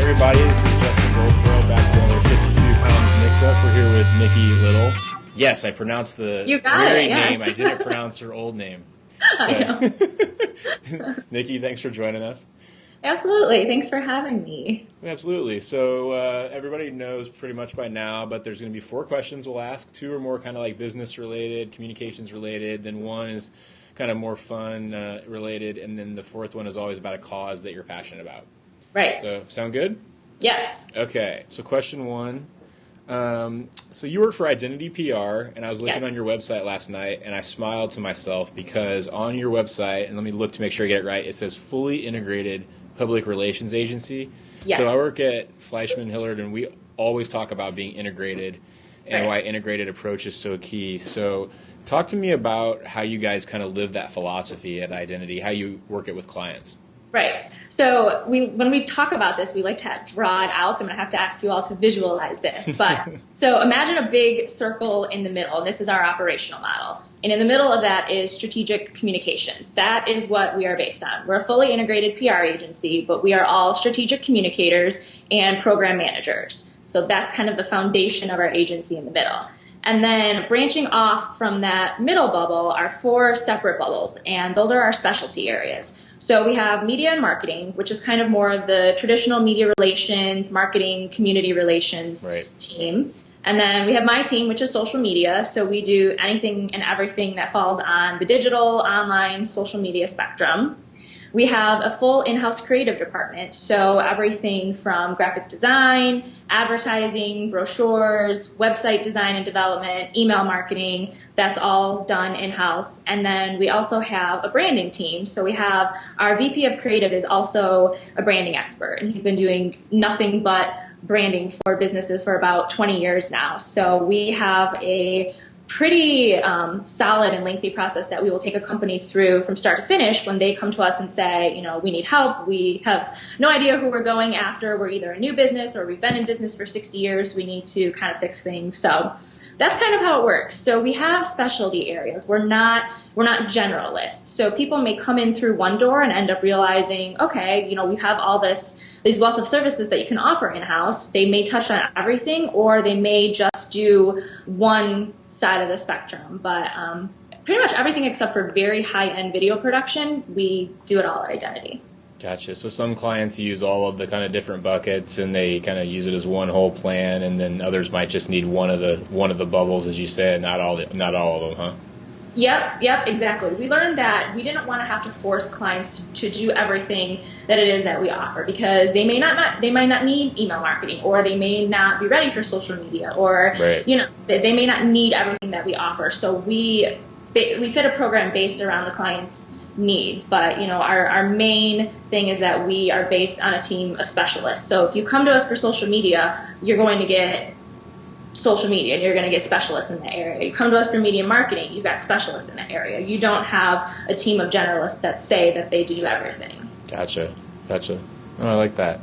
everybody, this is Justin Goldsboro back with another 52 pounds mix-up. We're here with Nikki Little. Yes, I pronounced the married name. I didn't pronounce her old name. So. I know. Nikki, thanks for joining us. Absolutely. Thanks for having me. Absolutely. So everybody knows pretty much by now, but there's going to be 4 questions we'll ask. 2 are more kind of like business related, communications related. Then 1 is kind of more fun related. And then the 4th one is always about a cause that you're passionate about. Right. So sound good? Yes. Okay. So question 1. So you work for Identity PR, and I was looking on your website last night, and I smiled to myself because on your website, and let me look to make sure I get it right, it says fully integrated public relations agency. Yes. So I work at Fleischman Hillard, and we always talk about being integrated and why integrated approach is so key. So talk to me about how you guys kind of live that philosophy at Identity, how you work it with clients. Right. So when we talk about this, we like to draw it out. So I'm going to have to ask you all to visualize this. But so imagine a big circle in the middle, and this is our operational model. And in the middle of that is strategic communications. That is what we are based on. We're a fully integrated PR agency, but we are all strategic communicators and program managers. So that's kind of the foundation of our agency in the middle. And then branching off from that middle bubble are 4 separate bubbles, and those are our specialty areas. So we have media and marketing, which is kind of more of the traditional media relations, marketing, community relations team. And then we have my team, which is social media. So we do anything and everything that falls on the digital, online, social media spectrum. We have a full in-house creative department, so everything from graphic design, advertising, brochures, website design and development, email marketing, that's all done in-house. And then we also have a branding team. So we have our VP of creative is also a branding expert, and he's been doing nothing but branding for businesses for about 20 years now. So we have a pretty solid and lengthy process that we will take a company through from start to finish when they come to us and say, you know, we need help. We have no idea who we're going after. We're either a new business or we've been in business for 60 years. We need to kind of fix things. So that's kind of how it works. So we have specialty areas. We're not generalists. So people may come in through one door and end up realizing, okay, you know, we have all these wealth of services that you can offer in-house. They may touch on everything, or they may just do one side of the spectrum. But pretty much everything except for very high-end video production, we do it all at Identity. Gotcha. So some clients use all of the kind of different buckets, and they kind of use it as one whole plan, and then others might just need one of the bubbles, as you said, not all of them, huh? Yep, exactly. We learned that we didn't want to have to force clients to do everything that it is that we offer, because they might not need email marketing, or they may not be ready for social media, or you know, they may not need everything that we offer. So we fit a program based around the client's needs, but you know, our main thing is that we are based on a team of specialists. So if you come to us for social media, you're going to get social media, and you're going to get specialists in that area. You come to us for media marketing, you've got specialists in that area. You don't have a team of generalists that say that they do everything. Gotcha. Oh, I like that.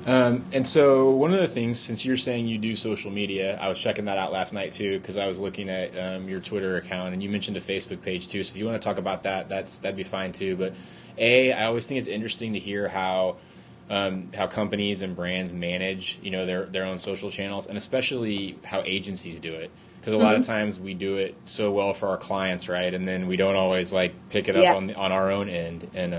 And so one of the things, since you're saying you do social media, I was checking that out last night too, because I was looking at your Twitter account, and you mentioned a Facebook page too. So if you want to talk about that, that'd be fine too. But I always think it's interesting to hear how companies and brands manage, you know, their own social channels, and especially how agencies do it. Because a lot of times we do it so well for our clients, right? And then we don't always like pick it up on our own end. And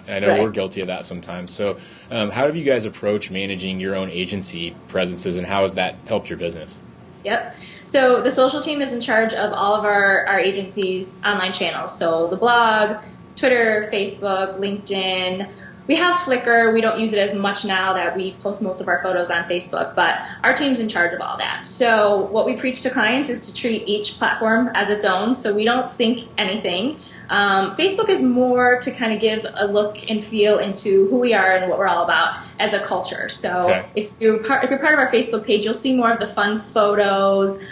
I know we're guilty of that sometimes. So how have you guys approached managing your own agency presences, and how has that helped your business? Yep. So the social team is in charge of all of our agency's online channels. So the blog, Twitter, Facebook, LinkedIn. We have Flickr. We don't use it as much now that we post most of our photos on Facebook, but our team's in charge of all that. So what we preach to clients is to treat each platform as its own, so we don't sync anything. Facebook is more to kind of give a look and feel into who we are and what we're all about as a culture. So if you're part of our Facebook page, you'll see more of the fun photos.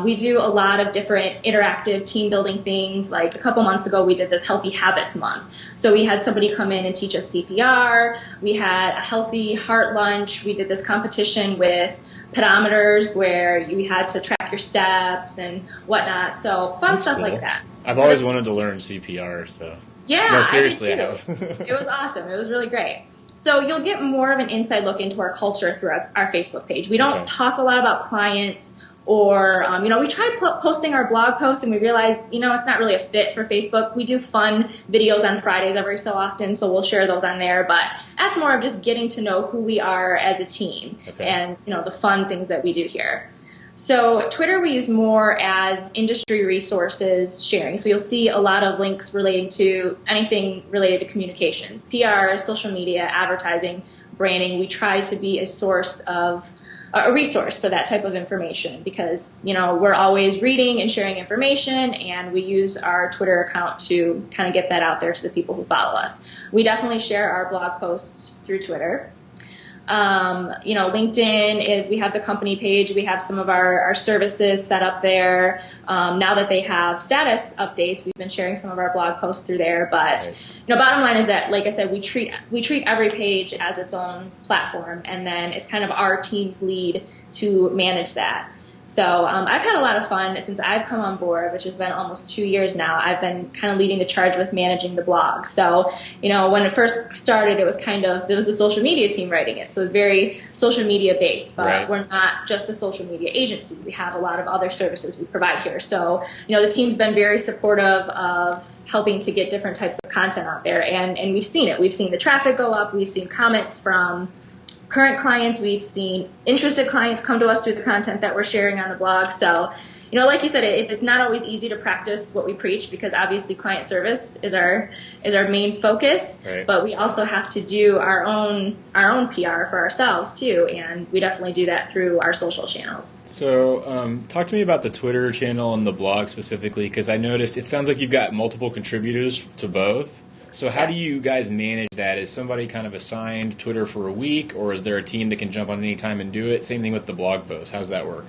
We do a lot of different interactive team building things. Like a couple months ago, we did this Healthy Habits Month. So we had somebody come in and teach us CPR. We had a healthy heart lunch. We did this competition with pedometers where you had to track your steps and whatnot. So fun stuff like that. I've always wanted to learn CPR, so. Yeah, no, seriously, I have. It was awesome. It was really great. So you'll get more of an inside look into our culture through our Facebook page. We don't talk a lot about clients or, we tried posting our blog posts and we realized, it's not really a fit for Facebook. We do fun videos on Fridays every so often, so we'll share those on there. But that's more of just getting to know who we are as a team and, the fun things that we do here. So Twitter we use more as industry resources sharing. So you'll see a lot of links relating to anything related to communications, PR, social media, advertising, branding. We try to be a resource for that type of information because, we're always reading and sharing information, and we use our Twitter account to kind of get that out there to the people who follow us. We definitely share our blog posts through Twitter. LinkedIn we have the company page. We have some of our services set up there. Now that they have status updates, we've been sharing some of our blog posts through there. But, bottom line is that, like I said, we treat every page as its own platform, and then it's kind of our team's lead to manage that. So I've had a lot of fun since I've come on board, which has been almost 2 years now. I've been kind of leading the charge with managing the blog. So, when it first started, there was a social media team writing it. So it was very social media based, but we're not just a social media agency. We have a lot of other services we provide here. So, the team's been very supportive of helping to get different types of content out there. And we've seen it. We've seen the traffic go up. We've seen comments from current clients. We've seen interested clients come to us through the content that we're sharing on the blog. So, like you said, it's not always easy to practice what we preach because obviously client service is our main focus. But we also have to do our own PR for ourselves too, and we definitely do that through our social channels. So, talk to me about the Twitter channel and the blog specifically, because I noticed it sounds like you've got multiple contributors to both. So how do you guys manage that? Is somebody kind of assigned Twitter for a week, or is there a team that can jump on any time and do it? Same thing with the blog post. How does that work?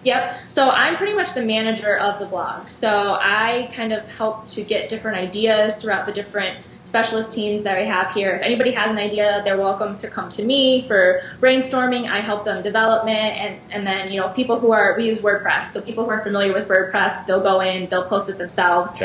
Yep. So I'm pretty much the manager of the blog. So I kind of help to get different ideas throughout the different specialist teams that we have here. If anybody has an idea, they're welcome to come to me for brainstorming. I help them development, and then people we use WordPress. So people who are familiar with WordPress, they'll go in, they'll post it themselves.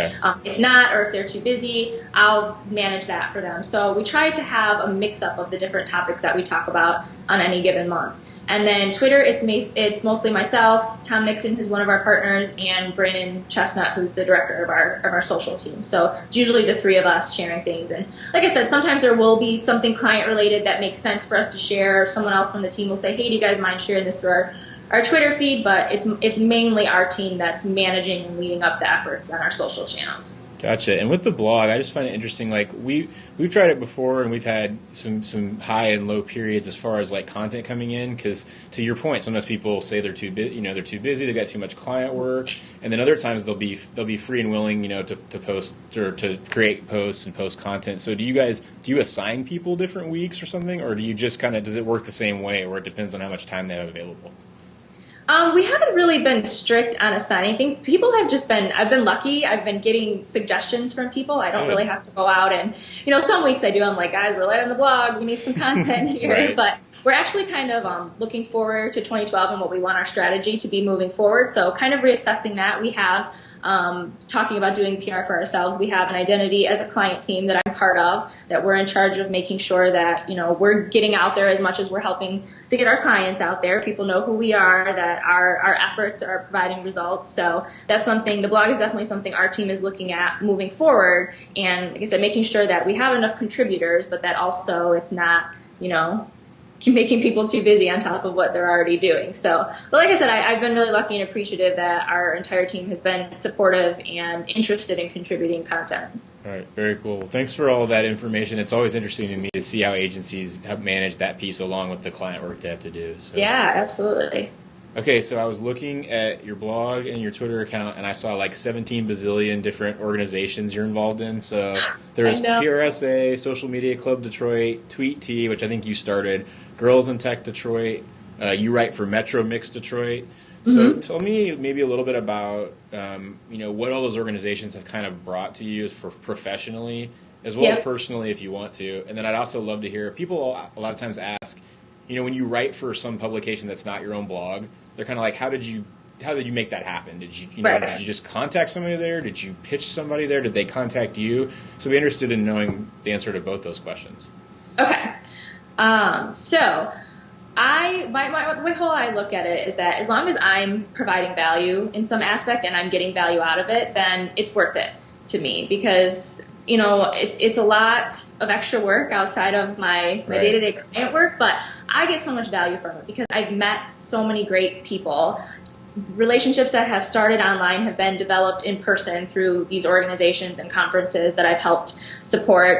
If not, or if they're too busy, I'll manage that for them. So we try to have a mix-up of the different topics that we talk about on any given month. And then Twitter, it's mostly myself, Tom Nixon, who's one of our partners, and Brandon Chestnut, who's the director of our social team. So it's usually the three of us sharing things. And like I said, sometimes there will be something client related that makes sense for us to share. Someone else from the team will say, hey, do you guys mind sharing this through our Twitter feed? But it's mainly our team that's managing and leading up the efforts on our social channels. Gotcha. And with the blog, I just find it interesting. Like we've tried it before, and we've had some high and low periods as far as like content coming in. Because to your point, sometimes people say they're too busy, they've got too much client work, and then other times they'll be free and willing, to post or to create posts and post content. So do you assign people different weeks or something, or do you just does it work the same way, or it depends on how much time they have available? We haven't really been strict on assigning things. People have I've been lucky. I've been getting suggestions from people. I don't really have to go out and, some weeks I do. I'm like, guys, we're light on the blog. We need some content here. But we're actually kind of looking forward to 2012 and what we want our strategy to be moving forward. So kind of reassessing that. We have talking about doing PR for ourselves. We have an identity as a client team that I'm part of, that we're in charge of making sure that, we're getting out there as much as we're helping to get our clients out there. People know who we are, that our efforts are providing results. So that's something, the blog is definitely something our team is looking at moving forward. And like I said, making sure that we have enough contributors, but that also it's not, making people too busy on top of what they're already doing. So, but like I said, I've been really lucky and appreciative that our entire team has been supportive and interested in contributing content. All right, very cool. Thanks for all of that information. It's always interesting to me to see how agencies have managed that piece along with the client work they have to do. So. Yeah, absolutely. Okay, so I was looking at your blog and your Twitter account, and I saw like 17 bazillion different organizations you're involved in. So there's PRSA, Social Media Club Detroit, Tweet T, which I think you started, Girls in Tech Detroit. You write for Metro Mix Detroit. So tell me maybe a little bit about what all those organizations have kind of brought to you for professionally as well as personally, if you want to. And then I'd also love to hear people a lot of times ask, when you write for some publication that's not your own blog, they're kind of like, how did you make that happen? Did you did you just contact somebody there? Did you pitch somebody there? Did they contact you? So I'd be interested in knowing the answer to both those questions. Okay. So my whole I look at it is that as long as I'm providing value in some aspect and I'm getting value out of it, then it's worth it to me because, you know, it's a lot of extra work outside of my day-to-day client work, but I get so much value from it because I've met so many great people. Relationships that have started online have been developed in person through these organizations and conferences that I've helped support.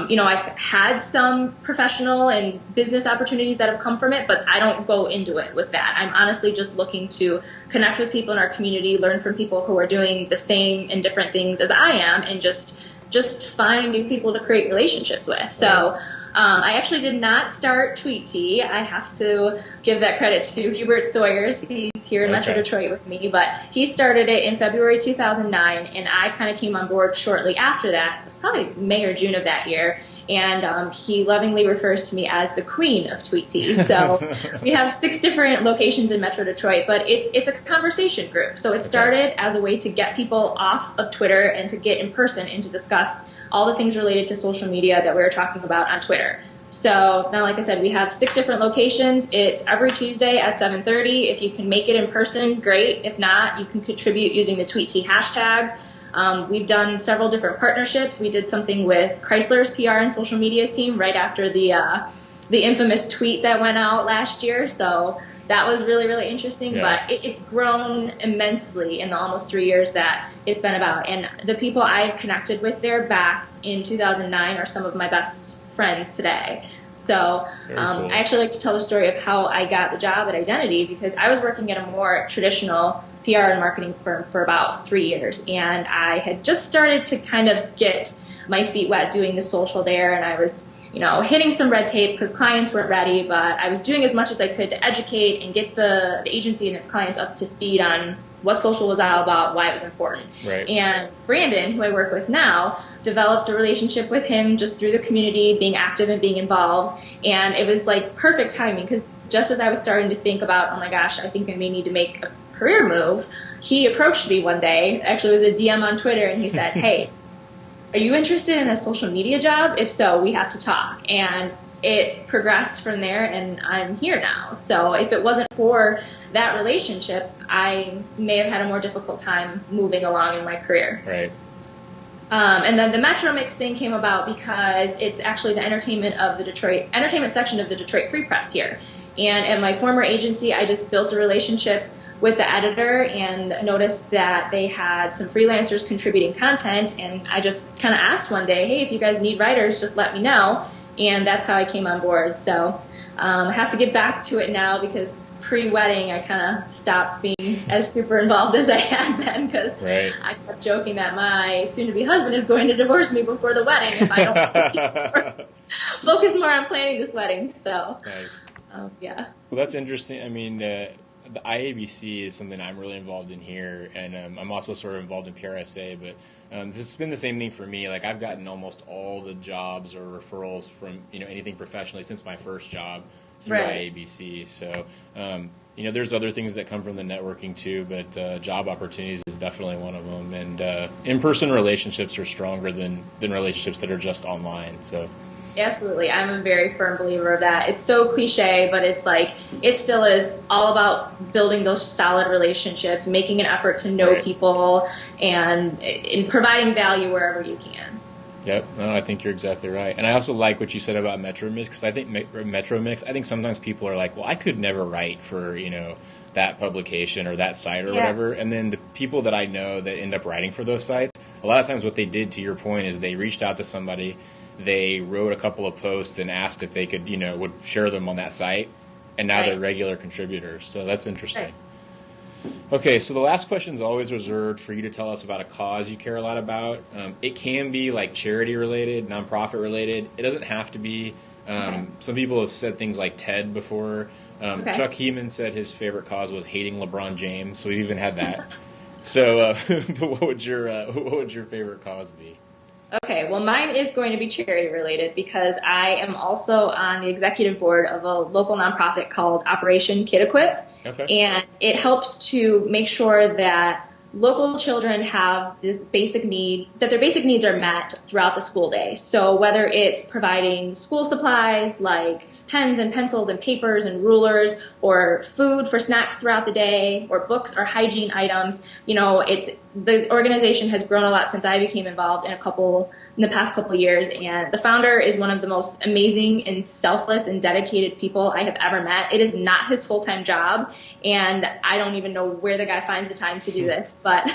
You know, I've had some professional and business opportunities that have come from it, but I don't go into it with that. I'm honestly just looking to connect with people in our community, learn from people who are doing the same and different things as I am, and just find new people to create relationships with. So I actually did not start Tweet Tea. I have to give that credit to Hubert Sawyers. He's here in Metro Detroit with me, but he started it in February 2009, and I kind of came on board shortly after that. It was probably May or June of that year, and he lovingly refers to me as the queen of Tweet Tea. So we have 6 different locations in Metro Detroit, but it's a conversation group. So it started as a way to get people off of Twitter and to get in person and to discuss all the things related to social media that we were talking about on Twitter. So now, like I said, we have 6 different locations. It's every Tuesday at 7:30. If you can make it in person, great. If not, you can contribute using the TweetT hashtag. We've done several different partnerships. We did something with Chrysler's PR and social media team right after the infamous tweet that went out last year. So that was really, really interesting, but it's grown immensely in the almost 3 years that it's been about. And the people I connected with there back in 2009 are some of my best friends today. So cool. I actually like to tell the story of how I got the job at Identity because I was working at a more traditional PR and marketing firm for about 3 years. And I had just started to kind of get my feet wet doing the social there. And I was, you know, hitting some red tape because clients weren't ready, but I was doing as much as I could to educate and get the agency and its clients up to speed on what social was all about, why it was important. Right. And Brandon, who I work with now, developed a relationship with him just through the community, being active and being involved. And it was like perfect timing because just as I was starting to think about, oh my gosh, I think I may need to make a career move, he approached me one day, actually it was a DM on Twitter, and he said, hey, are you interested in a social media job? If so, we have to talk. And it progressed from there, and I'm here now. So if it wasn't for that relationship, I may have had a more difficult time moving along in my career. Right. And then the Metro Mix thing came about because it's actually the entertainment section of the Detroit Free Press here. And at my former agency, I just built a relationship with the editor and noticed that they had some freelancers contributing content. And I just kind of asked one day, hey, if you guys need writers, just let me know. And that's how I came on board. So I have to get back to it now because pre-wedding I kind of stopped being as super involved as I had been because I kept joking that my soon-to-be husband is going to divorce me before the wedding if I don't focus more on planning this wedding. So, nice. Yeah. Well, that's interesting. I mean, the IABC is something I'm really involved in here, and I'm also sort of involved in PRSA, but this has been the same thing for me. Like I've gotten almost all the jobs or referrals from, you know, anything professionally since my first job through IABC. So, you know, there's other things that come from the networking too, but job opportunities is definitely one of them. And in-person relationships are stronger than relationships that are just online. So. Absolutely. I'm a very firm believer of that. It's so cliche, but it's like, it still is all about building those solid relationships, making an effort to know people, and in providing value wherever you can. Yep. No, I think you're exactly right. And I also like what you said about Metro Mix, because I think Metro Mix, I think sometimes people are like, well, I could never write for, you know, that publication or that site or whatever. And then the people that I know that end up writing for those sites, a lot of times what they did, to your point, is they reached out to somebody, they wrote a couple of posts and asked if they could, you know, would share them on that site, and now they're regular contributors. So that's interesting. Okay, so the last question is always reserved for you to tell us about a cause you care a lot about. It can be like charity related, nonprofit related. It doesn't have to be. Some people have said things like TED before. Chuck Heeman said his favorite cause was hating LeBron James, so we've even had that. So, but what would your favorite cause be? Okay, well, mine is going to be charity related because I am also on the executive board of a local nonprofit called Operation Kid Equip. And it helps to make sure that local children have this basic need, that their basic needs are met throughout the school day. So whether it's providing school supplies like pens and pencils and papers and rulers, or food for snacks throughout the day, or books or hygiene items, the organization has grown a lot since I became involved in the past couple years. And the founder is one of the most amazing and selfless and dedicated people I have ever met. It is not his full-time job, and I don't even know where the guy finds the time to do this. But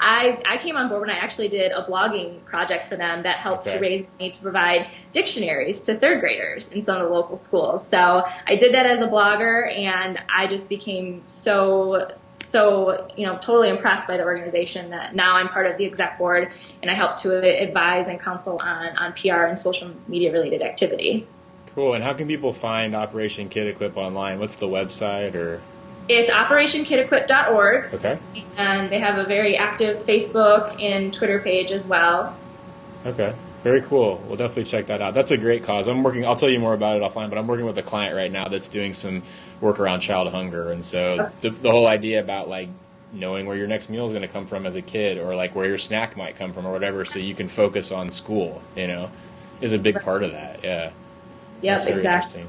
I came on board when I actually did a blogging project for them that helped to raise money to provide dictionaries to third graders in some of the local schools. So I did that as a blogger, and I just became so totally impressed by the organization that now I'm part of the exec board, and I help to advise and counsel on PR and social media related activity. Cool. And how can people find Operation Kid Equip online? What's the website? Or it's operationkidequip.org. Okay. And they have a very active Facebook and Twitter page as well. Okay. Very cool. We'll definitely check that out. That's a great cause. I'll tell you more about it offline, but I'm working with a client right now that's doing some work around child hunger. And so the whole idea about like knowing where your next meal is going to come from as a kid, or like where your snack might come from or whatever, so you can focus on school, is a big part of that. Yeah. Yep, exactly.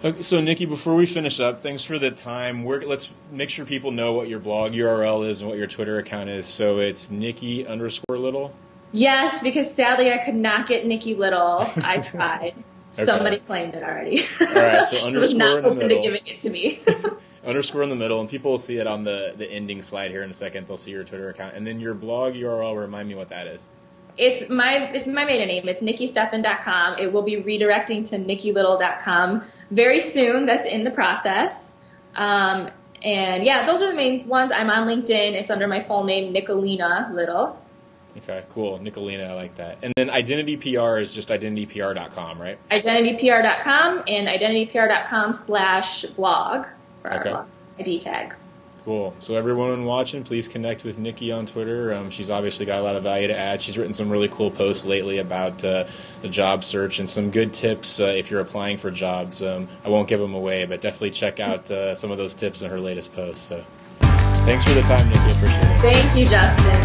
Okay, so Nikki, before we finish up, thanks for the time. Let's make sure people know what your blog URL is and what your Twitter account is. So it's Nikki_Little. Yes, because sadly I could not get Nikki Little. I tried. Okay. Somebody claimed it already. All right, so underscore was not in the open middle. to giving it to me. Underscore in the middle, and people will see it on the ending slide here in a second. They'll see your Twitter account. And then your blog URL, remind me what that is. It's my maiden name. It's NikkiSteffen.com. It will be redirecting to NikkiLittle.com very soon. That's in the process. And yeah, those are the main ones. I'm on LinkedIn. It's under my full name, Nicolina Little. Okay, cool. Nicolina, I like that. And then Identity PR is just identitypr.com, right? IdentityPR.com and IdentityPR.com/blog for our blog ID tags. Cool. So everyone watching, please connect with Nikki on Twitter. She's obviously got a lot of value to add. She's written some really cool posts lately about the job search and some good tips if you're applying for jobs. I won't give them away, but definitely check out some of those tips in her latest posts. So thanks for the time, Nikki. Appreciate it. Thank you, Justin.